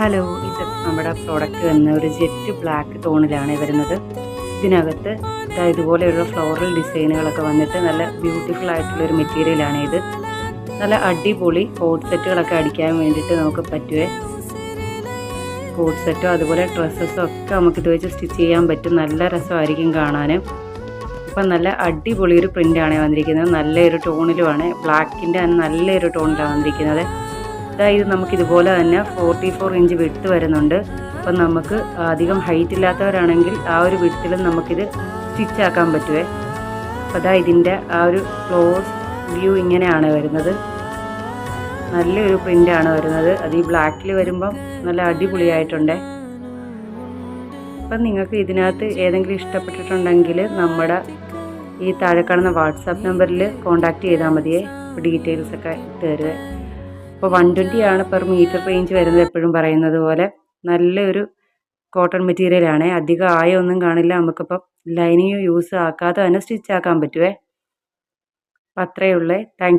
Hello, ഇത് നമ്മുടെ product വന്ന ഒരു ജെറ്റ് ബ്ലാക്ക് ടോണിലാണ് വരുന്നത്. ഇതിനകത്ത് ഇതുപോലെയുള്ള ഫ്ലോറൽ ഡിസൈനുകളൊക്കെ വന്നിട്ട് നല്ല ബ്യൂട്ടിഫുൾ ആയിട്ടുള്ളൊരു മെറ്റീരിയലാണ് ഇത്. നല്ല അടിപൊളി കോട്ട് സെറ്റുകളൊക്കെ അടിക്കാൻ വേണ്ടിയിട്ട് നമുക്ക് പറ്റുവേ. കോട്ട് സെറ്റോ അതുപോലെ ഡ്രസ്സസോ ഒക്കെ നമുക്കിത് വെച്ച് സ്റ്റിച്ച് ചെയ്യാൻ പറ്റും. നല്ല രസമായിരിക്കും കാണാൻ. അപ്പം നല്ല അടിപൊളി ഒരു പ്രിൻ്റാണ് വന്നിരിക്കുന്നത്. നല്ലൊരു ടോണിലുമാണ്, ബ്ലാക്കിൻ്റെ നല്ലൊരു ടോണിലാണ് വന്നിരിക്കുന്നത്. ഇത് നമുക്കിതുപോലെ തന്നെ 44 ഇഞ്ച് വിഡ്ത്ത് വരുന്നുണ്ട്. അപ്പം നമുക്ക് അധികം ഹൈറ്റ് ഇല്ലാത്തവരാണെങ്കിൽ ആ ഒരു വിഡ്ത്തിലും നമുക്കിത് സ്റ്റിച്ചാക്കാൻ പറ്റുവേ. അപ്പോൾ ഇതിൻ്റെ ആ ഒരു ക്ലോസ് വ്യൂ ഇങ്ങനെയാണ് വരുന്നത്. നല്ലൊരു പ്രിൻ്റാണ് വരുന്നത്. അത് ഈ ബ്ലാക്കിൽ വരുമ്പം നല്ല അടിപൊളിയായിട്ടുണ്ട്. അപ്പം നിങ്ങൾക്ക് ഇതിനകത്ത് ഏതെങ്കിലും ഇഷ്ടപ്പെട്ടിട്ടുണ്ടെങ്കിൽ നമ്മുടെ ഈ താഴെ കാണുന്ന വാട്സാപ്പ് നമ്പറിൽ കോൺടാക്റ്റ് ചെയ്താൽ മതിയേ. ഡീറ്റെയിൽസൊക്കെ ഇട്ട് തരുവേ. അപ്പോൾ 120 ആണ് പെർ മീറ്റർ റേഞ്ച് വരുന്നത്. എപ്പോഴും പറയുന്നത് പോലെ നല്ലൊരു കോട്ടൺ മെറ്റീരിയലാണ്. അധികം ആയൊന്നും കാണില്ല. നമുക്കിപ്പം ലൈനിങ് യൂസ് ആക്കാതെ തന്നെ സ്റ്റിച്ച് ആക്കാൻ പറ്റുവേ. അപ്പം അത്രയേ ഉള്ളൂ. Thank you.